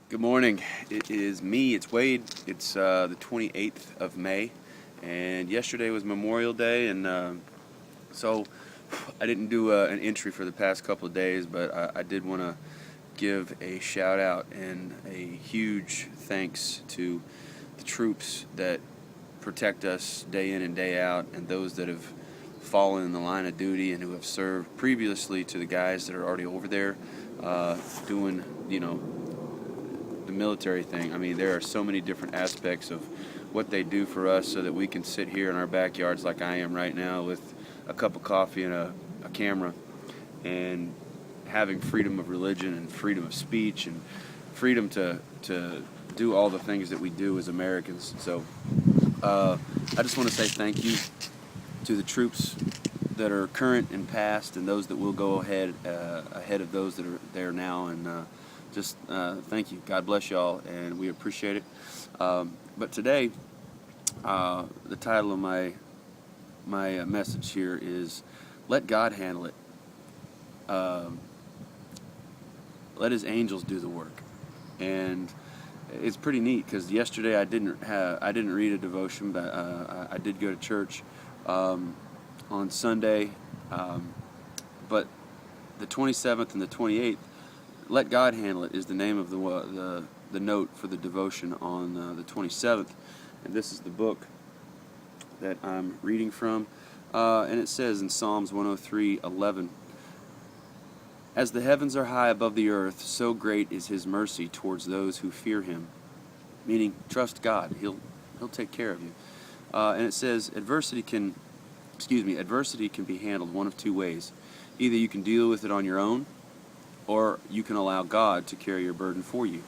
Good morning. It is me. It's Wade. It's the 28th of May, and yesterday was Memorial Day, and so I didn't do an entry for the past couple of days, but I did want to give a shout out and a huge thanks to the troops that protect us day in and day out, and those that have fallen in the line of duty and who have served previously to the guys that are already over there doing, the military thing. I mean, there are so many different aspects of what they do for us so that we can sit here in our backyards like I am right now with a cup of coffee and a camera and having freedom of religion and freedom of speech and freedom to do all the things that we do as Americans. So I just want to say thank you to the troops that are current and past and those that will go ahead of those that are there now, and just thank you. God bless y'all, and we appreciate it. But today, the title of my message here is "Let God Handle It." Let His angels do the work, and it's pretty neat because yesterday I didn't read a devotion, but I did go to church on Sunday. But the 27th and the 28th. Let God Handle It is the name of the note for the devotion on the 27th, and this is the book that I'm reading from, and it says in Psalms 103:11, "As the heavens are high above the earth, so great is His mercy towards those who fear Him." Meaning, trust God; He'll take care of you. And it says adversity can be handled one of two ways. Either you can deal with it on your own, or you can allow God to carry your burden for you.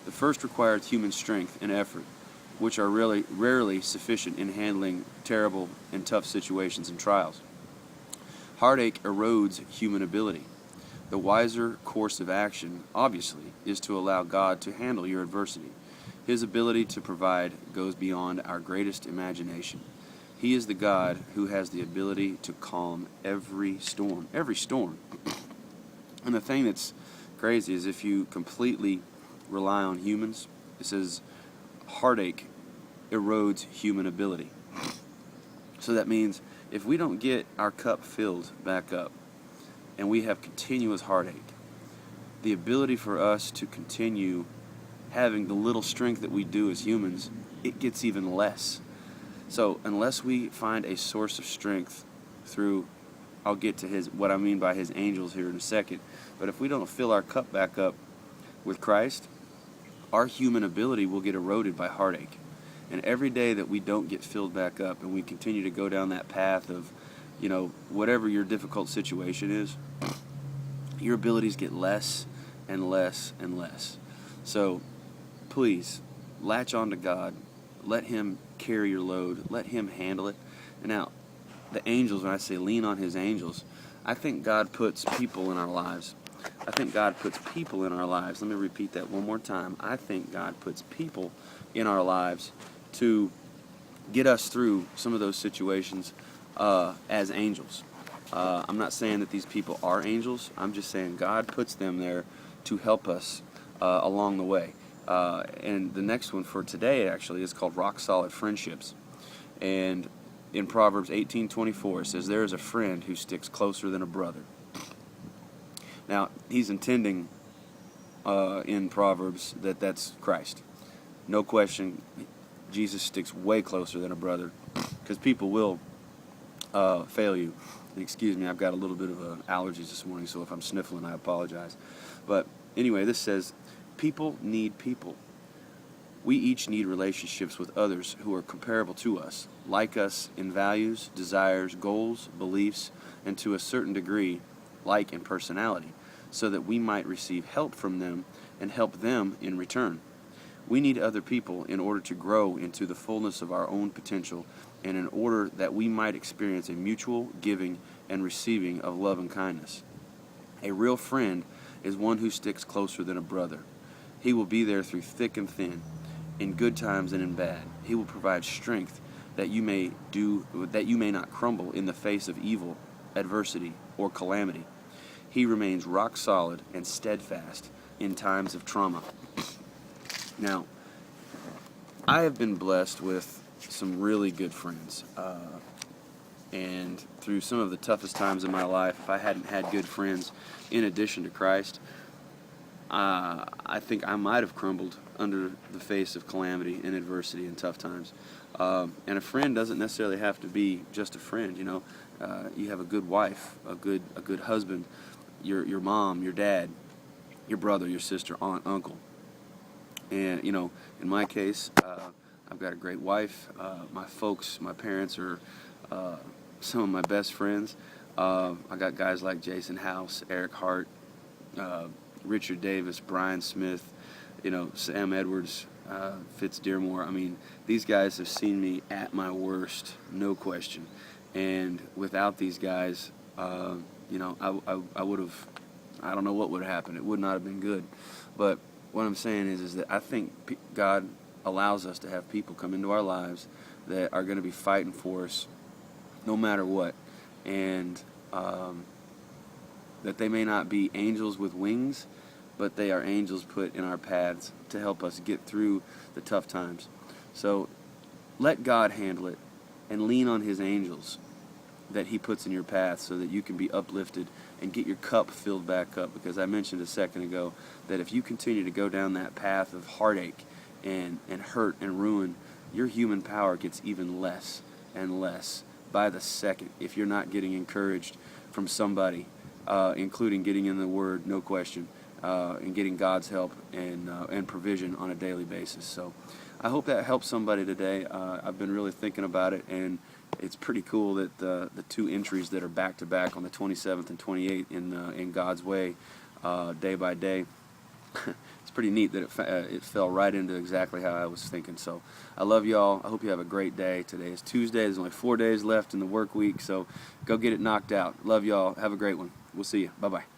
The first requires human strength and effort, which are really rarely sufficient in handling terrible and tough situations and trials. Heartache erodes human ability. The wiser course of action, obviously, is to allow God to handle your adversity. His ability to provide goes beyond our greatest imagination. He is the God who has the ability to calm every storm. And the thing that's crazy is if you completely rely on humans, it says heartache erodes human ability. So that means if we don't get our cup filled back up and we have continuous heartache, the ability for us to continue having the little strength that we do as humans, it gets even less. So unless we find a source of strength through, I'll get to what I mean by His angels here in a second, but if we don't fill our cup back up with Christ, our human ability will get eroded by heartache. And every day that we don't get filled back up and we continue to go down that path of, whatever your difficult situation is, your abilities get less and less and less. So please, latch on to God. Let Him carry your load. Let Him handle it. And now, the angels, when I say lean on His angels, I think God puts people in our lives. Let me repeat that one more time. I think God puts people in our lives to get us through some of those situations as angels. I'm not saying that these people are angels. I'm just saying God puts them there to help us along the way. And the next one for today actually is called Rock Solid Friendships. And in Proverbs 18:24 it says, "There is a friend who sticks closer than a brother." Now, he's intending in Proverbs that's Christ. No question, Jesus sticks way closer than a brother, because people will fail you. And excuse me, I've got a little bit of allergies this morning, so if I'm sniffling, I apologize. But anyway, this says, people need people. We each need relationships with others who are comparable to us, like us in values, desires, goals, beliefs, and to a certain degree, like in personality, so that we might receive help from them and help them in return. We need other people in order to grow into the fullness of our own potential, and in order that we might experience a mutual giving and receiving of love and kindness. A real friend is one who sticks closer than a brother. He will be there through thick and thin, in good times and in bad. He will provide strength that you may not crumble in the face of evil, adversity, or calamity. He remains rock solid and steadfast in times of trauma. Now, I have been blessed with some really good friends. And through some of the toughest times in my life, if I hadn't had good friends in addition to Christ, I think I might have crumbled under the face of calamity and adversity and tough times. And a friend doesn't necessarily have to be just a friend. You know, you have a good wife, a good husband, your mom, your dad, your brother, your sister, aunt, uncle. And you know, in my case, I've got a great wife. My folks, my parents are some of my best friends. I got guys like Jason House, Eric Hart, Richard Davis, Brian Smith, you know, Sam Edwards, Fitz Dearmore. I mean, these guys have seen me at my worst, no question. And without these guys, you know, I would have, I don't know what would have happened. It would not have been good. But what I'm saying is that I think God allows us to have people come into our lives that are going to be fighting for us no matter what. And that they may not be angels with wings, but they are angels put in our paths to help us get through the tough times. So let God handle it and lean on his angels that he puts in your path so that you can be uplifted and get your cup filled back up. Because I mentioned a second ago that if you continue to go down that path of heartache and hurt and ruin, your human power gets even less and less by the second if you're not getting encouraged from somebody, including getting in the Word, no question, and getting God's help and provision on a daily basis. So I hope that helps somebody today. I've been really thinking about it, and it's pretty cool that the two entries that are back to back on the 27th and 28th in God's Way, day by day. It's pretty neat that it fell right into exactly how I was thinking. So I love y'all. I hope you have a great day. Today is Tuesday. There's only 4 days left in the work week, so go get it knocked out. Love y'all. Have a great one. We'll see you. Bye-bye.